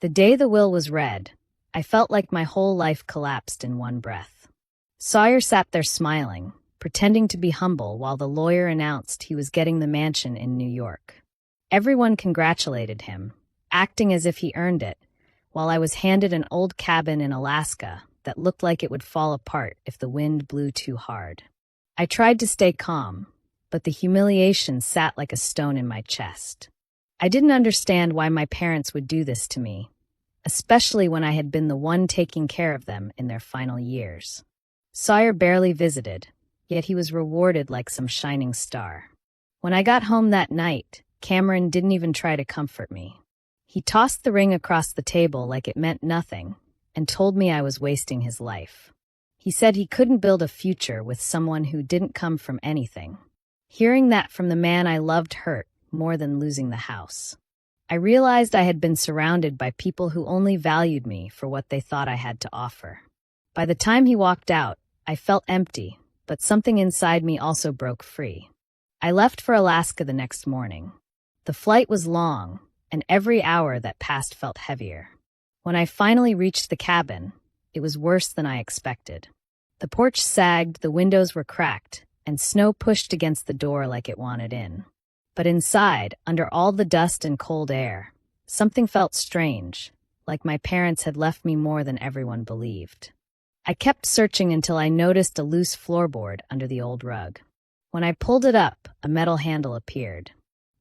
The day the will was read, I felt like my whole life collapsed in one breath. Sawyer sat there smiling, pretending to be humble while the lawyer announced he was getting the mansion in New York. Everyone congratulated him, acting as if he earned it, while I was handed an old cabin in Alaska that looked like it would fall apart if the wind blew too hard. I tried to stay calm, but the humiliation sat like a stone in my chest. I didn't understand why my parents would do this to me, especially when I had been the one taking care of them in their final years. Sawyer barely visited, yet he was rewarded like some shining star. When I got home that night, Cameron didn't even try to comfort me. He tossed the ring across the table like it meant nothing and told me I was wasting his life. He said he couldn't build a future with someone who didn't come from anything. Hearing that from the man I loved hurt more than losing the house. I realized I had been surrounded by people who only valued me for what they thought I had to offer. By the time he walked out, I felt empty, but something inside me also broke free. I left for Alaska the next morning. The flight was long, and every hour that passed felt heavier. When I finally reached the cabin, it was worse than I expected. The porch sagged, the windows were cracked, and snow pushed against the door like it wanted in. But inside, under all the dust and cold air, something felt strange, like my parents had left me more than everyone believed. I kept searching until I noticed a loose floorboard under the old rug. When I pulled it up, a metal handle appeared.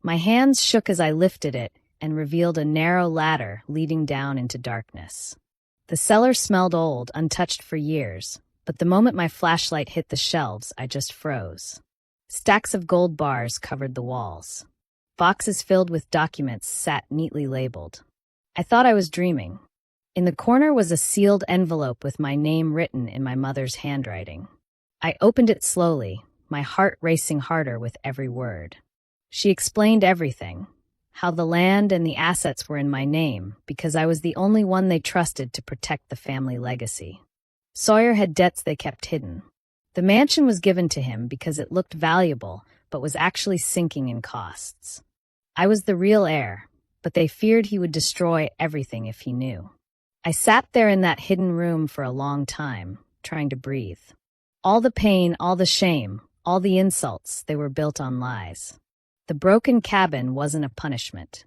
My hands shook as I lifted it and revealed a narrow ladder leading down into darkness. The cellar smelled old, untouched for years, but the moment my flashlight hit the shelves, I just froze. Stacks of gold bars covered the walls. Boxes filled with documents sat neatly labeled. I thought I was dreaming. In the corner was a sealed envelope with my name written in my mother's handwriting. I opened it slowly, my heart racing harder with every word. She explained everything, how the land and the assets were in my name because I was the only one they trusted to protect the family legacy. Sawyer had debts they kept hidden. The mansion was given to him because it looked valuable, but was actually sinking in costs. I was the real heir, but they feared he would destroy everything if he knew. I sat there in that hidden room for a long time, trying to breathe. All the pain, all the shame, all the insults, they were built on lies. The broken cabin wasn't a punishment.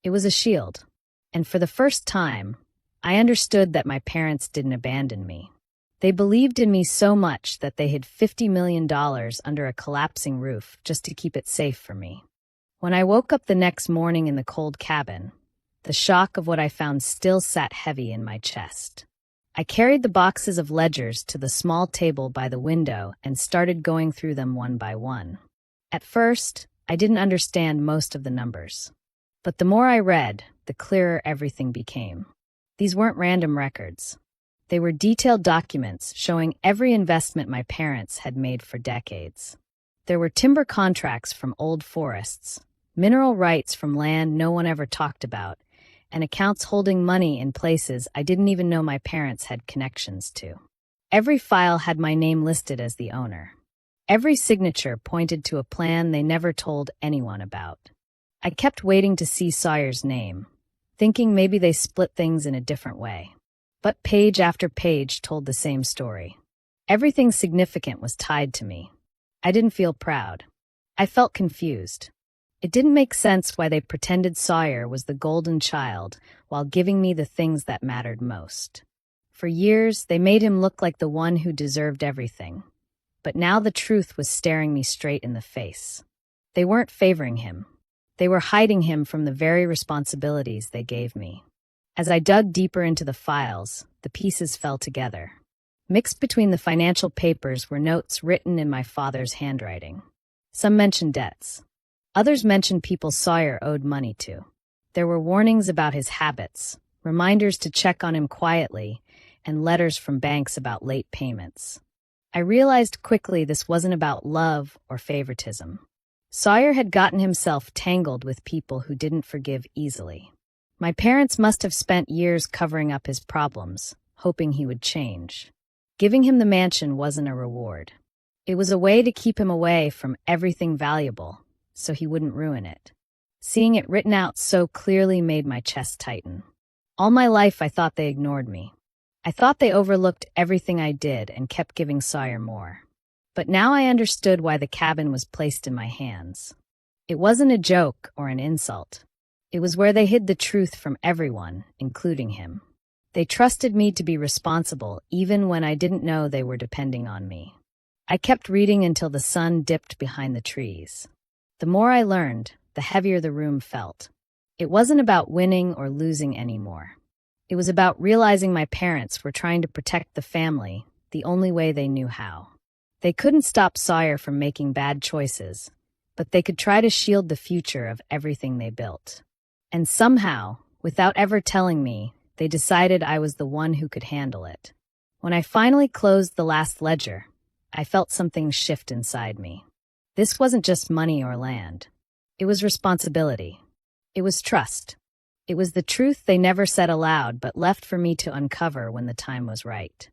It was a shield. And for the first time, I understood that my parents didn't abandon me. They believed in me so much that they hid $50 million under a collapsing roof just to keep it safe for me. When I woke up the next morning in the cold cabin, the shock of what I found still sat heavy in my chest. I carried the boxes of ledgers to the small table by the window and started going through them one by one. At first, I didn't understand most of the numbers. But the more I read, the clearer everything became. These weren't random records. They were detailed documents showing every investment my parents had made for decades. There were timber contracts from old forests, mineral rights from land no one ever talked about, and accounts holding money in places I didn't even know my parents had connections to. Every file had my name listed as the owner. Every signature pointed to a plan they never told anyone about. I kept waiting to see Sawyer's name, thinking maybe they split things in a different way. But page after page told the same story. Everything significant was tied to me. I didn't feel proud. I felt confused. It didn't make sense why they pretended Sawyer was the golden child while giving me the things that mattered most. For years, they made him look like the one who deserved everything. But now the truth was staring me straight in the face. They weren't favoring him. They were hiding him from the very responsibilities they gave me. As I dug deeper into the files, the pieces fell together. Mixed between the financial papers were notes written in my father's handwriting. Some mentioned debts. Others mentioned people Sawyer owed money to. There were warnings about his habits, reminders to check on him quietly, and letters from banks about late payments. I realized quickly this wasn't about love or favoritism. Sawyer had gotten himself tangled with people who didn't forgive easily. My parents must have spent years covering up his problems, hoping he would change. Giving him the mansion wasn't a reward. It was a way to keep him away from everything valuable, so he wouldn't ruin it. Seeing it written out so clearly made my chest tighten. All my life I thought they ignored me. I thought they overlooked everything I did and kept giving Sawyer more. But now I understood why the cabin was placed in my hands. It wasn't a joke or an insult. It was where they hid the truth from everyone, including him. They trusted me to be responsible even when I didn't know they were depending on me. I kept reading until the sun dipped behind the trees. The more I learned, the heavier the room felt. It wasn't about winning or losing anymore. It was about realizing my parents were trying to protect the family the only way they knew how. They couldn't stop Sawyer from making bad choices, but they could try to shield the future of everything they built. And somehow, without ever telling me, they decided I was the one who could handle it. When I finally closed the last ledger, I felt something shift inside me. This wasn't just money or land. It was responsibility. It was trust. It was the truth they never said aloud but left for me to uncover when the time was right.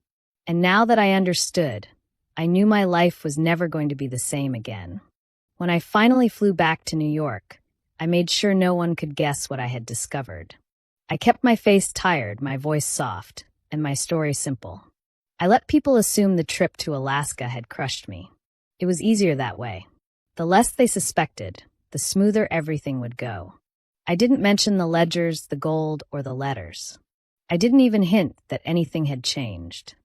And now that I understood, I knew my life was never going to be the same again. When I finally flew back to New York, I made sure no one could guess what I had discovered. I kept my face tired, my voice soft, and my story simple. I let people assume the trip to Alaska had crushed me. It was easier that way. The less they suspected, the smoother everything would go. I didn't mention the ledgers, the gold, or the letters. I didn't even hint that anything had changed.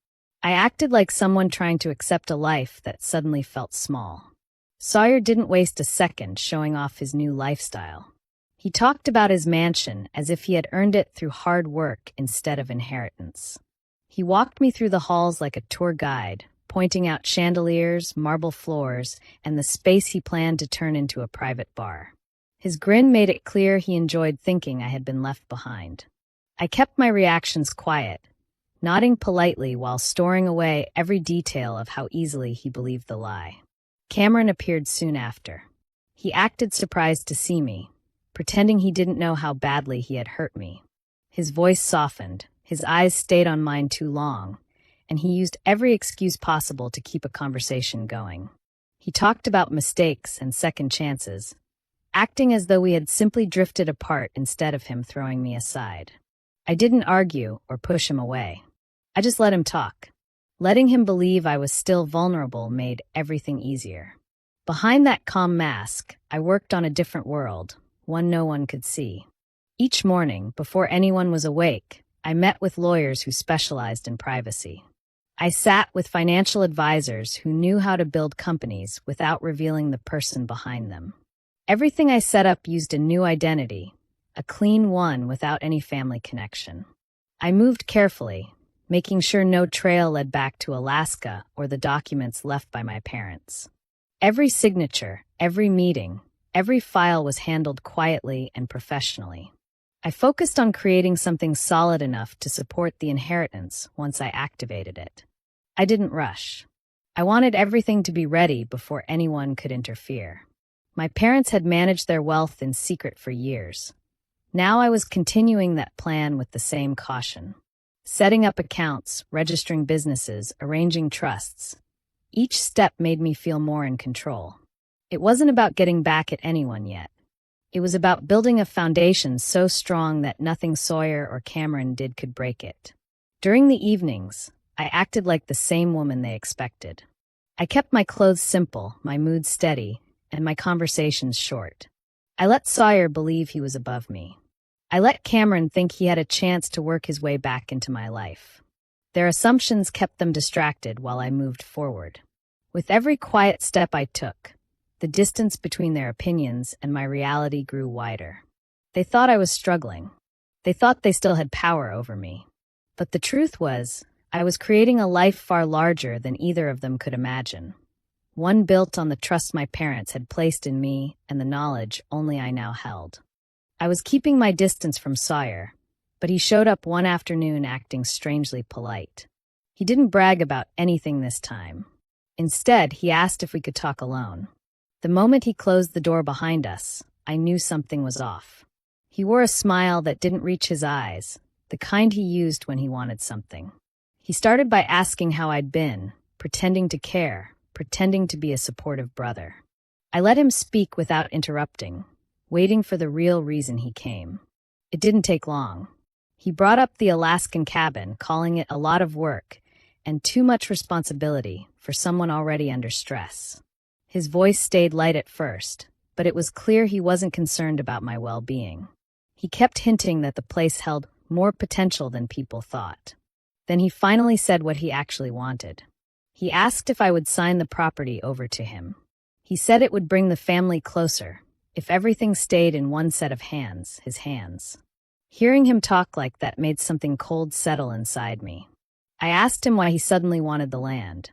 I acted like someone trying to accept a life that suddenly felt small. Sawyer didn't waste a second showing off his new lifestyle. He talked about his mansion as if he had earned it through hard work instead of inheritance. He walked me through the halls like a tour guide, pointing out chandeliers, marble floors, and the space he planned to turn into a private bar. His grin made it clear he enjoyed thinking I had been left behind. I kept my reactions quiet, nodding politely while storing away every detail of how easily he believed the lie. Cameron appeared soon after. He acted surprised to see me, pretending he didn't know how badly he had hurt me. His voice softened, his eyes stayed on mine too long, and he used every excuse possible to keep a conversation going. He talked about mistakes and second chances, acting as though we had simply drifted apart instead of him throwing me aside. I didn't argue or push him away. I just let him talk. Letting him believe I was still vulnerable made everything easier. Behind that calm mask, I worked on a different world, one no one could see. Each morning, before anyone was awake, I met with lawyers who specialized in privacy. I sat with financial advisors who knew how to build companies without revealing the person behind them. Everything I set up used a new identity, a clean one without any family connection. I moved carefully, making sure no trail led back to Alaska or the documents left by my parents. Every signature, every meeting, every file was handled quietly and professionally. I focused on creating something solid enough to support the inheritance once I activated it. I didn't rush. I wanted everything to be ready before anyone could interfere. My parents had managed their wealth in secret for years. Now I was continuing that plan with the same caution. Setting up accounts, registering businesses, arranging trusts. Each step made me feel more in control. It wasn't about getting back at anyone yet. It was about building a foundation so strong that nothing Sawyer or Cameron did could break it. During the evenings, I acted like the same woman they expected. I kept my clothes simple, my mood steady, and my conversations short. I let Sawyer believe he was above me. I let Cameron think he had a chance to work his way back into my life. Their assumptions kept them distracted while I moved forward. With every quiet step I took, the distance between their opinions and my reality grew wider. They thought I was struggling. They thought they still had power over me. But the truth was, I was creating a life far larger than either of them could imagine. One built on the trust my parents had placed in me and the knowledge only I now held. I was keeping my distance from Sawyer, but he showed up one afternoon acting strangely polite. He didn't brag about anything this time. Instead, he asked if we could talk alone. The moment he closed the door behind us, I knew something was off. He wore a smile that didn't reach his eyes, the kind he used when he wanted something. He started by asking how I'd been, pretending to care, pretending to be a supportive brother. I let him speak without interrupting, waiting for the real reason he came. It didn't take long. He brought up the Alaskan cabin, calling it a lot of work and too much responsibility for someone already under stress. His voice stayed light at first, but it was clear he wasn't concerned about my well-being. He kept hinting that the place held more potential than people thought. Then he finally said what he actually wanted. He asked if I would sign the property over to him. He said it would bring the family closer if everything stayed in one set of hands, his hands. Hearing him talk like that made something cold settle inside me. I asked him why he suddenly wanted the land.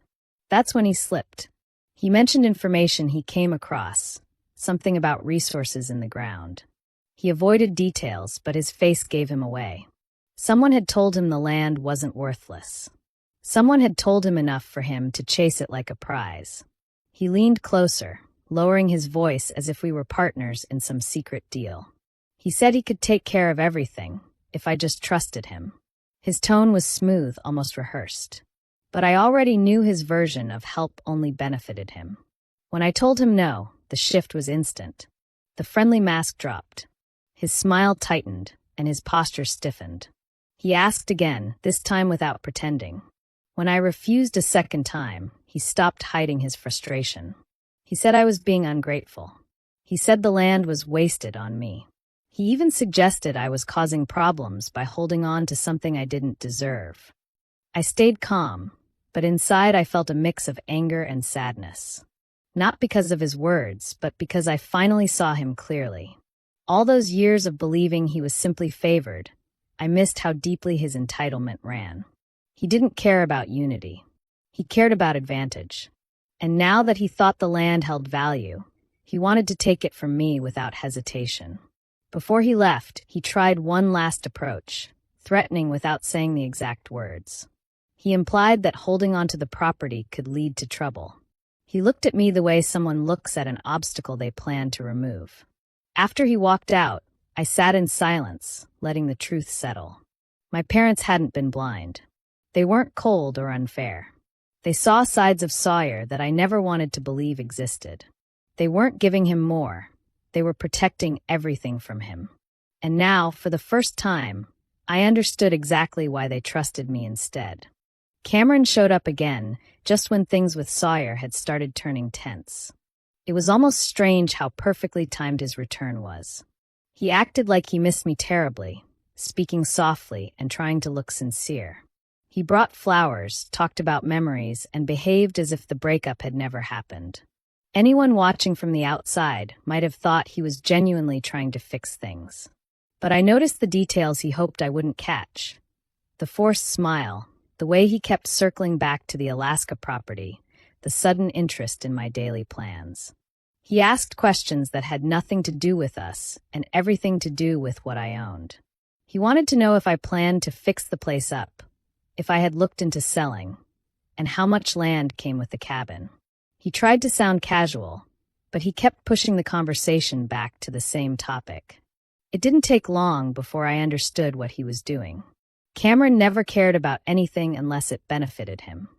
That's when he slipped. He mentioned information he came across, something about resources in the ground. He avoided details, but his face gave him away. Someone had told him the land wasn't worthless. Someone had told him enough for him to chase it like a prize. He leaned closer, lowering his voice as if we were partners in some secret deal. He said he could take care of everything, if I just trusted him. His tone was smooth, almost rehearsed. But I already knew his version of help only benefited him. When I told him no, the shift was instant. The friendly mask dropped. His smile tightened, and his posture stiffened. He asked again, this time without pretending. When I refused a second time, he stopped hiding his frustration. He said I was being ungrateful. He said the land was wasted on me. He even suggested I was causing problems by holding on to something I didn't deserve. I stayed calm, but inside I felt a mix of anger and sadness. Not because of his words, but because I finally saw him clearly. All those years of believing he was simply favored, I missed how deeply his entitlement ran. He didn't care about unity. He cared about advantage. And now that he thought the land held value, he wanted to take it from me without hesitation. Before he left, he tried one last approach, threatening without saying the exact words. He implied that holding onto the property could lead to trouble. He looked at me the way someone looks at an obstacle they plan to remove. After he walked out, I sat in silence, letting the truth settle. My parents hadn't been blind. They weren't cold or unfair. They saw sides of Sawyer that I never wanted to believe existed. They weren't giving him more. They were protecting everything from him. And now, for the first time, I understood exactly why they trusted me instead. Cameron showed up again, just when things with Sawyer had started turning tense. It was almost strange how perfectly timed his return was. He acted like he missed me terribly, speaking softly and trying to look sincere. He brought flowers, talked about memories, and behaved as if the breakup had never happened. Anyone watching from the outside might have thought he was genuinely trying to fix things. But I noticed the details he hoped I wouldn't catch. The forced smile, the way he kept circling back to the Alaska property, the sudden interest in my daily plans. He asked questions that had nothing to do with us and everything to do with what I owned. He wanted to know if I planned to fix the place up, if I had looked into selling, and how much land came with the cabin. He tried to sound casual, but he kept pushing the conversation back to the same topic. It didn't take long before I understood what he was doing. Cameron never cared about anything unless it benefited him.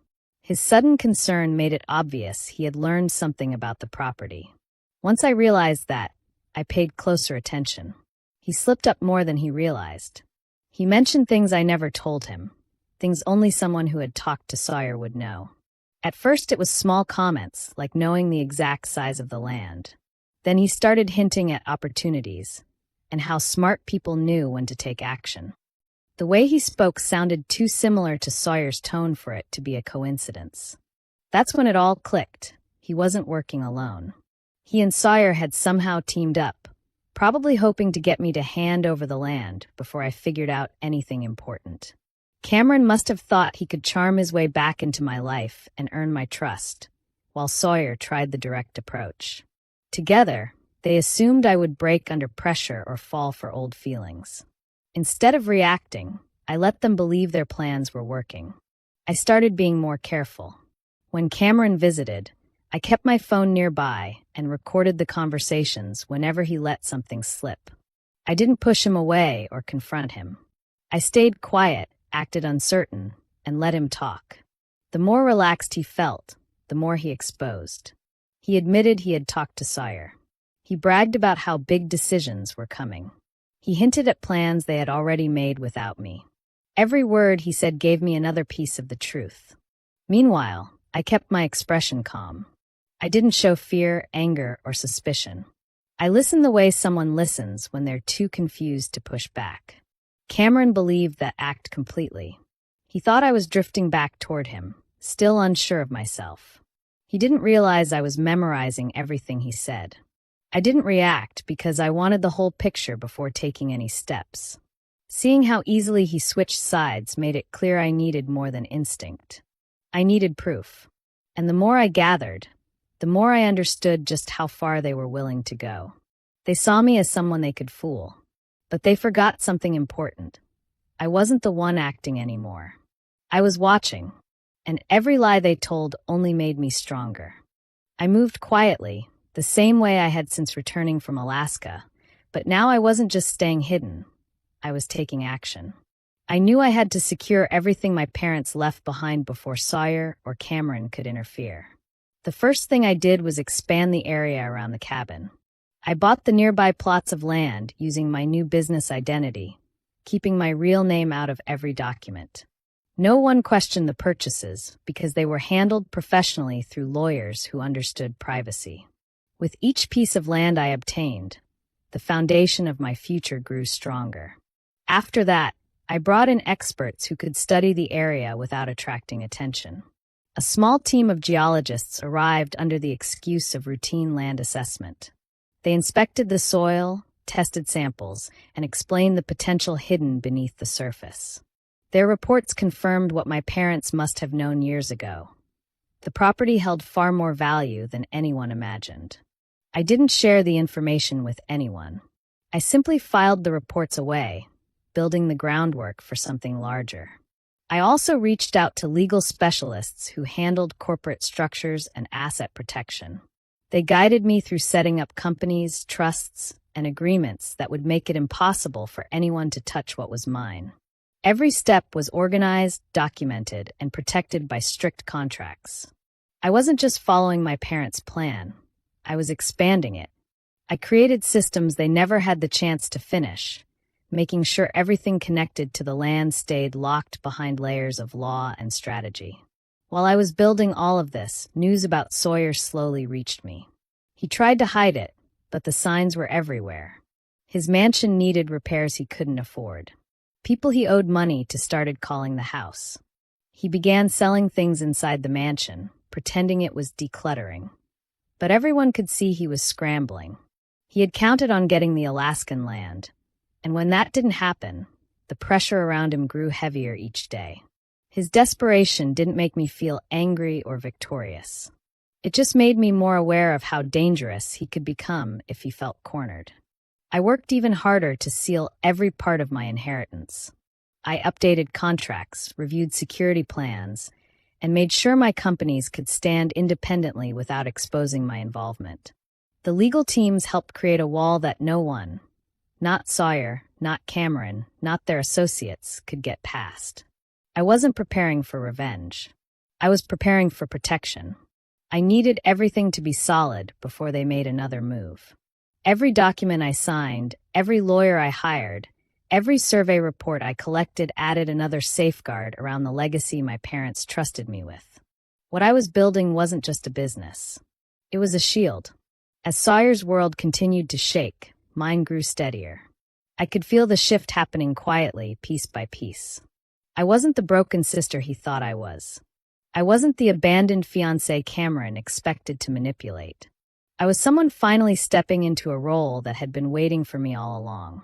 His sudden concern made it obvious he had learned something about the property. Once I realized that, I paid closer attention. He slipped up more than he realized. He mentioned things I never told him, things only someone who had talked to Sawyer would know. At first it was small comments, like knowing the exact size of the land. Then he started hinting at opportunities, and how smart people knew when to take action. The way he spoke sounded too similar to Sawyer's tone for it to be a coincidence. That's when it all clicked. He wasn't working alone. He and Sawyer had somehow teamed up, probably hoping to get me to hand over the land before I figured out anything important. Cameron must have thought he could charm his way back into my life and earn my trust, while Sawyer tried the direct approach. Together, they assumed I would break under pressure or fall for old feelings. Instead of reacting, I let them believe their plans were working. I started being more careful. When Cameron visited, I kept my phone nearby and recorded the conversations whenever he let something slip. I didn't push him away or confront him. I stayed quiet, acted uncertain, and let him talk. The more relaxed he felt, the more he exposed. He admitted he had talked to Sawyer. He bragged about how big decisions were coming. He hinted at plans they had already made without me. Every word he said gave me another piece of the truth. Meanwhile, I kept my expression calm. I didn't show fear, anger, or suspicion. I listened the way someone listens when they're too confused to push back. Cameron believed that act completely. He thought I was drifting back toward him, still unsure of myself. He didn't realize I was memorizing everything he said. I didn't react because I wanted the whole picture before taking any steps. Seeing how easily he switched sides made it clear I needed more than instinct. I needed proof. And the more I gathered, the more I understood just how far they were willing to go. They saw me as someone they could fool. But they forgot something important. I wasn't the one acting anymore. I was watching, and every lie they told only made me stronger. I moved quietly, the same way I had since returning from Alaska, but now I wasn't just staying hidden. I was taking action. I knew I had to secure everything my parents left behind before Sawyer or Cameron could interfere. The first thing I did was expand the area around the cabin. I bought the nearby plots of land using my new business identity, keeping my real name out of every document. No one questioned the purchases because they were handled professionally through lawyers who understood privacy. With each piece of land I obtained, the foundation of my future grew stronger. After that, I brought in experts who could study the area without attracting attention. A small team of geologists arrived under the excuse of routine land assessment. They inspected the soil, tested samples, and explained the potential hidden beneath the surface. Their reports confirmed what my parents must have known years ago. The property held far more value than anyone imagined. I didn't share the information with anyone. I simply filed the reports away, building the groundwork for something larger. I also reached out to legal specialists who handled corporate structures and asset protection. They guided me through setting up companies, trusts, and agreements that would make it impossible for anyone to touch what was mine. Every step was organized, documented, and protected by strict contracts. I wasn't just following my parents' plan. I was expanding it. I created systems they never had the chance to finish, making sure everything connected to the land stayed locked behind layers of law and strategy. While I was building all of this, news about Sawyer slowly reached me. He tried to hide it, but the signs were everywhere. His mansion needed repairs he couldn't afford. People he owed money to started calling the house. He began selling things inside the mansion, pretending it was decluttering. But everyone could see he was scrambling. He had counted on getting the Alaskan land, and when that didn't happen, the pressure around him grew heavier each day. His desperation didn't make me feel angry or victorious. It just made me more aware of how dangerous he could become if he felt cornered. I worked even harder to seal every part of my inheritance. I updated contracts, reviewed security plans, and made sure my companies could stand independently without exposing my involvement. The legal teams helped create a wall that no one, not Sawyer, not Cameron, not their associates, could get past. I wasn't preparing for revenge. I was preparing for protection. I needed everything to be solid before they made another move. Every document I signed, every lawyer I hired, every survey report I collected added another safeguard around the legacy my parents trusted me with. What I was building wasn't just a business. It was a shield. As Sawyer's world continued to shake, mine grew steadier. I could feel the shift happening quietly, piece by piece. I wasn't the broken sister he thought I was. I wasn't the abandoned fiancé Cameron expected to manipulate. I was someone finally stepping into a role that had been waiting for me all along.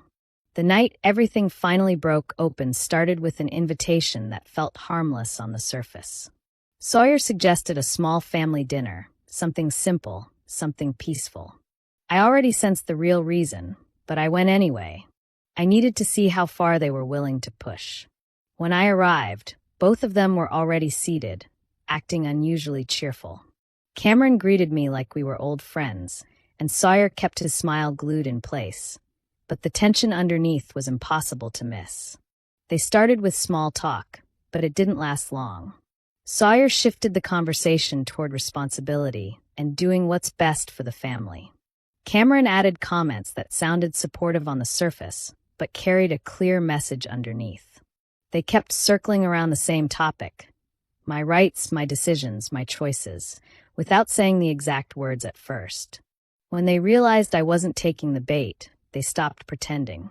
The night everything finally broke open started with an invitation that felt harmless on the surface. Sawyer suggested a small family dinner, something simple, something peaceful. I already sensed the real reason, but I went anyway. I needed to see how far they were willing to push. When I arrived, both of them were already seated, acting unusually cheerful. Cameron greeted me like we were old friends, and Sawyer kept his smile glued in place. But the tension underneath was impossible to miss. They started with small talk, but it didn't last long. Sawyer shifted the conversation toward responsibility and doing what's best for the family. Cameron added comments that sounded supportive on the surface, but carried a clear message underneath. They kept circling around the same topic: my rights, my decisions, my choices, without saying the exact words at first. When they realized I wasn't taking the bait, they stopped pretending.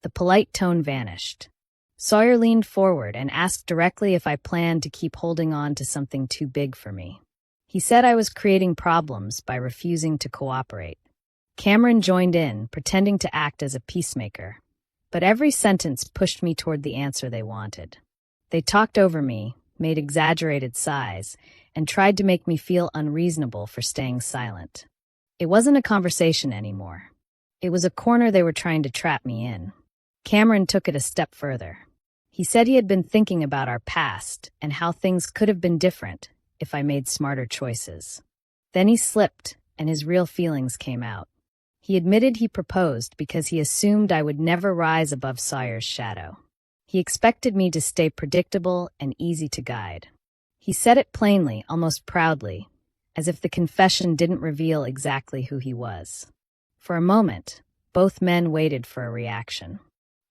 The polite tone vanished. Sawyer leaned forward and asked directly if I planned to keep holding on to something too big for me. He said I was creating problems by refusing to cooperate. Cameron joined in, pretending to act as a peacemaker. But every sentence pushed me toward the answer they wanted. They talked over me, made exaggerated sighs, and tried to make me feel unreasonable for staying silent. It wasn't a conversation anymore. It was a corner they were trying to trap me in. Cameron took it a step further. He said he had been thinking about our past and how things could have been different if I made smarter choices. Then he slipped, and his real feelings came out. He admitted he proposed because he assumed I would never rise above Sawyer's shadow. He expected me to stay predictable and easy to guide. He said it plainly, almost proudly, as if the confession didn't reveal exactly who he was. For a moment, both men waited for a reaction.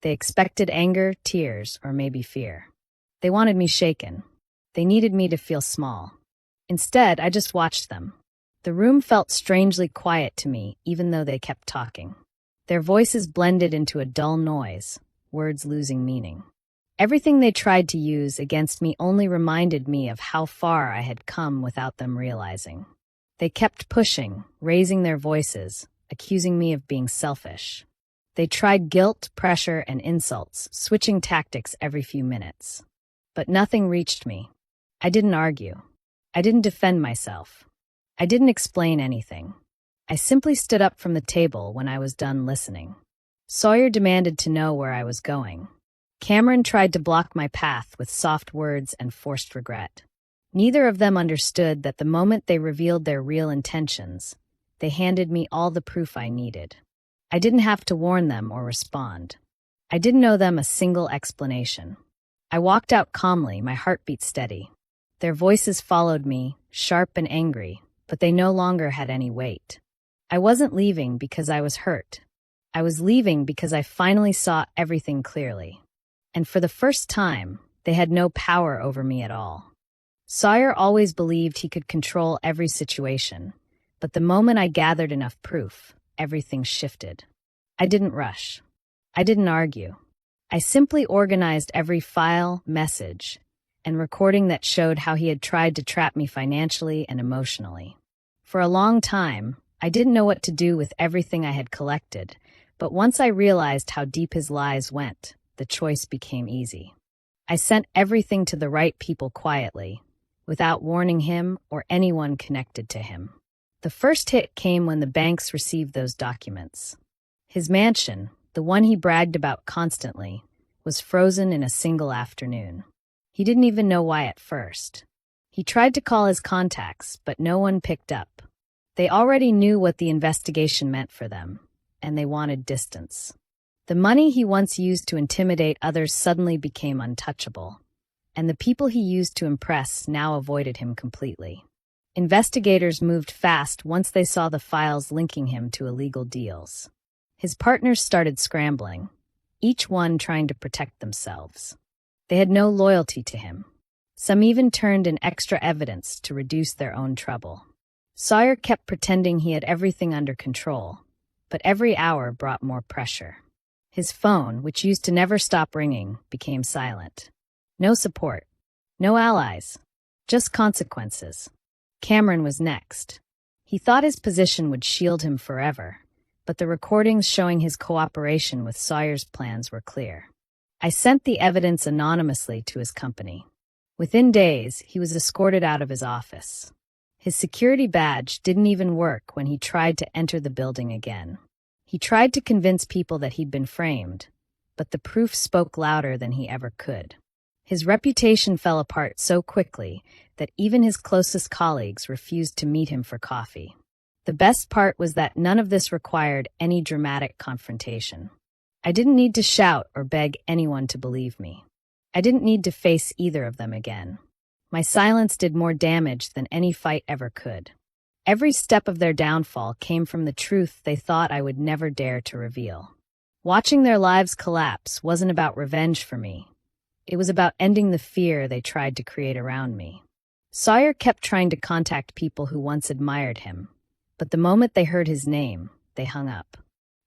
They expected anger, tears, or maybe fear. They wanted me shaken. They needed me to feel small. Instead, I just watched them. The room felt strangely quiet to me, even though they kept talking. Their voices blended into a dull noise, words losing meaning. Everything they tried to use against me only reminded me of how far I had come without them realizing. They kept pushing, raising their voices, accusing me of being selfish. They tried guilt, pressure, and insults, switching tactics every few minutes. But nothing reached me. I didn't argue. I didn't defend myself. I didn't explain anything. I simply stood up from the table when I was done listening. Sawyer demanded to know where I was going. Cameron tried to block my path with soft words and forced regret. Neither of them understood that the moment they revealed their real intentions, they handed me all the proof I needed. I didn't have to warn them or respond. I didn't owe them a single explanation. I walked out calmly, my heartbeat steady. Their voices followed me, sharp and angry, but they no longer had any weight. I wasn't leaving because I was hurt. I was leaving because I finally saw everything clearly. And for the first time, they had no power over me at all. Sawyer always believed he could control every situation, but the moment I gathered enough proof, everything shifted. I didn't rush. I didn't argue. I simply organized every file, message, and recording that showed how he had tried to trap me financially and emotionally. For a long time, I didn't know what to do with everything I had collected, but once I realized how deep his lies went, the choice became easy. I sent everything to the right people quietly, without warning him or anyone connected to him. The first hit came when the banks received those documents. His mansion, the one he bragged about constantly, was frozen in a single afternoon. He didn't even know why at first. He tried to call his contacts, but no one picked up. They already knew what the investigation meant for them, and they wanted distance. The money he once used to intimidate others suddenly became untouchable, and the people he used to impress now avoided him completely. Investigators moved fast once they saw the files linking him to illegal deals. His partners started scrambling, each one trying to protect themselves. They had no loyalty to him. Some even turned in extra evidence to reduce their own trouble. Sawyer kept pretending he had everything under control, but every hour brought more pressure. His phone, which used to never stop ringing, became silent. No support. No allies. Just consequences. Cameron was next. He thought his position would shield him forever, but the recordings showing his cooperation with Sawyer's plans were clear. I sent the evidence anonymously to his company. Within days, he was escorted out of his office. His security badge didn't even work when he tried to enter the building again. He tried to convince people that he'd been framed, but the proof spoke louder than he ever could. His reputation fell apart so quickly that even his closest colleagues refused to meet him for coffee. The best part was that none of this required any dramatic confrontation. I didn't need to shout or beg anyone to believe me. I didn't need to face either of them again. My silence did more damage than any fight ever could. Every step of their downfall came from the truth they thought I would never dare to reveal. Watching their lives collapse wasn't about revenge for me. It was about ending the fear they tried to create around me. Sawyer kept trying to contact people who once admired him, but the moment they heard his name, they hung up.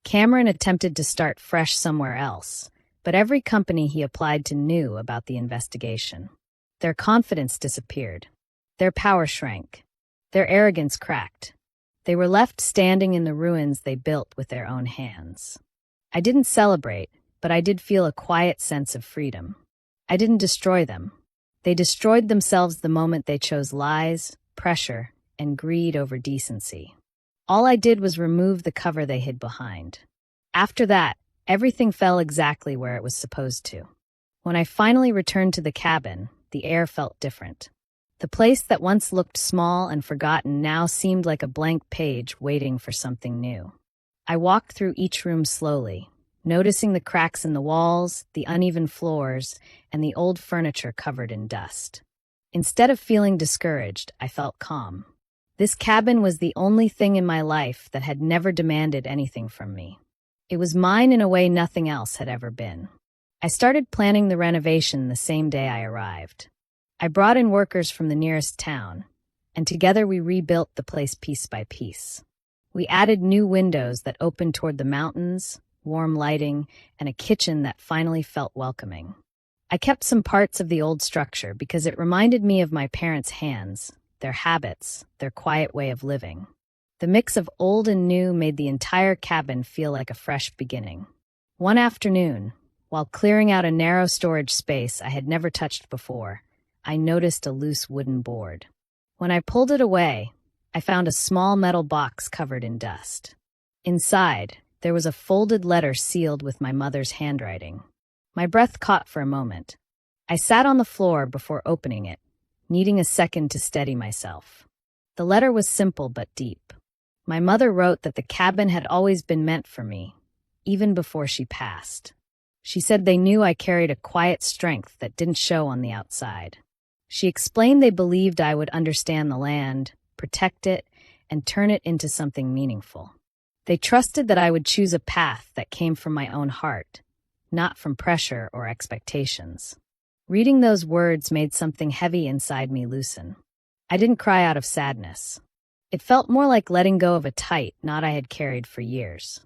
Cameron attempted to start fresh somewhere else, but every company he applied to knew about the investigation. Their confidence disappeared. Their power shrank. Their arrogance cracked. They were left standing in the ruins they built with their own hands. I didn't celebrate, but I did feel a quiet sense of freedom. I didn't destroy them. They destroyed themselves the moment they chose lies, pressure, and greed over decency. All I did was remove the cover they hid behind. After that, everything fell exactly where it was supposed to. When I finally returned to the cabin, the air felt different. The place that once looked small and forgotten now seemed like a blank page waiting for something new. I walked through each room slowly, noticing the cracks in the walls, the uneven floors, and the old furniture covered in dust. Instead of feeling discouraged, I felt calm. This cabin was the only thing in my life that had never demanded anything from me. It was mine in a way nothing else had ever been. I started planning the renovation the same day I arrived. I brought in workers from the nearest town, and together we rebuilt the place piece by piece. We added new windows that opened toward the mountains, warm lighting, and a kitchen that finally felt welcoming. I kept some parts of the old structure because it reminded me of my parents' hands, their habits, their quiet way of living. The mix of old and new made the entire cabin feel like a fresh beginning. One afternoon, while clearing out a narrow storage space I had never touched before, I noticed a loose wooden board. When I pulled it away, I found a small metal box covered in dust. Inside, there was a folded letter sealed with my mother's handwriting. My breath caught for a moment. I sat on the floor before opening it, needing a second to steady myself. The letter was simple but deep. My mother wrote that the cabin had always been meant for me, even before she passed. She said they knew I carried a quiet strength that didn't show on the outside. She explained they believed I would understand the land, protect it, and turn it into something meaningful. They trusted that I would choose a path that came from my own heart, not from pressure or expectations. Reading those words made something heavy inside me loosen. I didn't cry out of sadness. It felt more like letting go of a tight knot I had carried for years.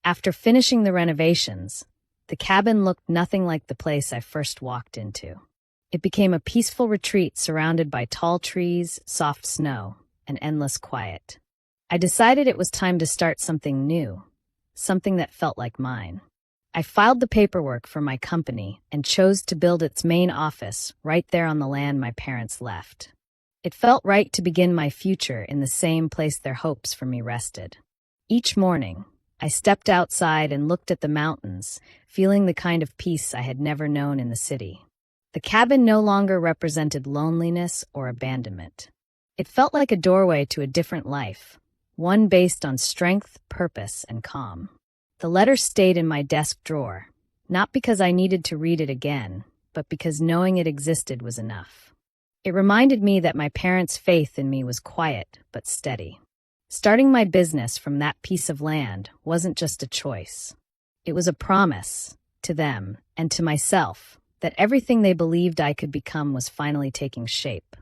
After finishing the renovations, the cabin looked nothing like the place I first walked into. It became a peaceful retreat surrounded by tall trees, soft snow, and endless quiet. I decided it was time to start something new, something that felt like mine. I filed the paperwork for my company and chose to build its main office right there on the land my parents left. It felt right to begin my future in the same place their hopes for me rested. Each morning, I stepped outside and looked at the mountains, feeling the kind of peace I had never known in the city. The cabin no longer represented loneliness or abandonment. It felt like a doorway to a different life, one based on strength, purpose, and calm. The letter stayed in my desk drawer, not because I needed to read it again, but because knowing it existed was enough. It reminded me that my parents' faith in me was quiet but steady. Starting my business from that piece of land wasn't just a choice. It was a promise, to them and to myself, that everything they believed I could become was finally taking shape.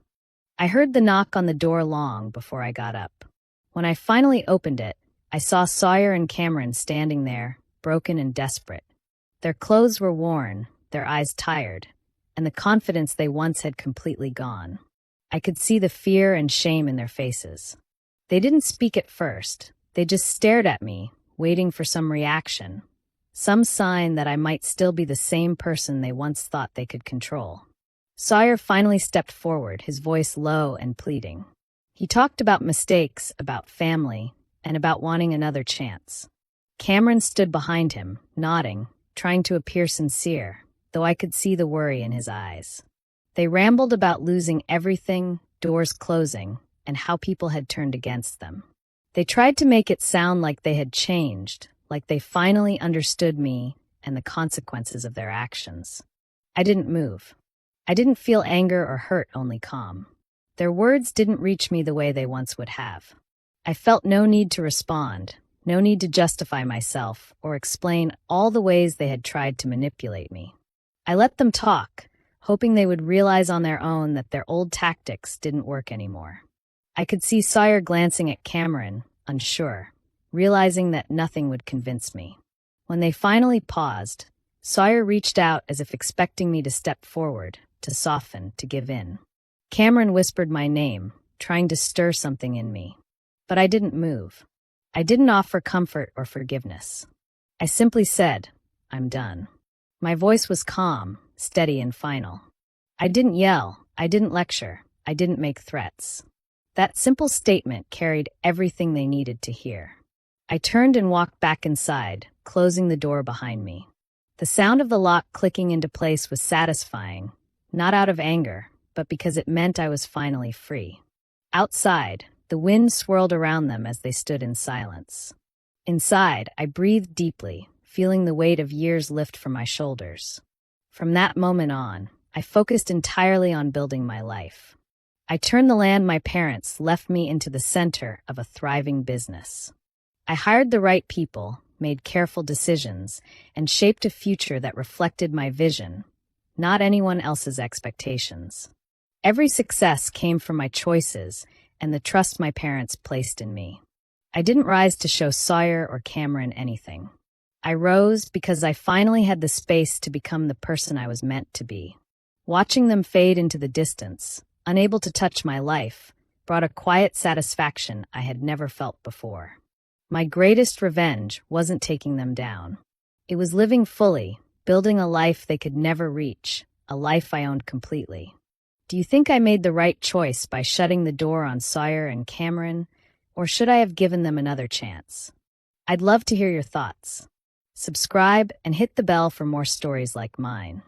I heard the knock on the door long before I got up. When I finally opened it, I saw Sawyer and Cameron standing there, broken and desperate. Their clothes were worn, their eyes tired, and the confidence they once had completely gone. I could see the fear and shame in their faces. They didn't speak at first. They just stared at me, waiting for some reaction, some sign that I might still be the same person they once thought they could control. Sawyer finally stepped forward, his voice low and pleading. He talked about mistakes, about family, and about wanting another chance. Cameron stood behind him, nodding, trying to appear sincere, though I could see the worry in his eyes. They rambled about losing everything, doors closing, and how people had turned against them. They tried to make it sound like they had changed, like they finally understood me and the consequences of their actions. I didn't move. I didn't feel anger or hurt, only calm. Their words didn't reach me the way they once would have. I felt no need to respond, No need to justify myself or explain all the ways they had tried to manipulate me. I let them talk, hoping they would realize on their own that their old tactics didn't work anymore. I could see Sawyer glancing at Cameron, unsure, realizing that nothing would convince me. When they finally paused, Sawyer reached out as if expecting me to step forward, to soften, to give in. Cameron whispered my name, trying to stir something in me. But I didn't move. I didn't offer comfort or forgiveness. I simply said, "I'm done." My voice was calm, steady, and final. I didn't yell, I didn't lecture, I didn't make threats. That simple statement carried everything they needed to hear. I turned and walked back inside, closing the door behind me. The sound of the lock clicking into place was satisfying, not out of anger, but because it meant I was finally free. Outside, the wind swirled around them as they stood in silence. Inside, I breathed deeply, feeling the weight of years lift from my shoulders. From that moment on, I focused entirely on building my life. I turned the land my parents left me into the center of a thriving business. I hired the right people, made careful decisions, and shaped a future that reflected my vision, not anyone else's expectations. Every success came from my choices and the trust my parents placed in me. I didn't rise to show Sawyer or Cameron anything. I rose because I finally had the space to become the person I was meant to be. Watching them fade into the distance, unable to touch my life, brought a quiet satisfaction I had never felt before. My greatest revenge wasn't taking them down. It was living fully, building a life they could never reach, a life I owned completely. Do you think I made the right choice by shutting the door on Sawyer and Cameron, or should I have given them another chance? I'd love to hear your thoughts. Subscribe and hit the bell for more stories like mine.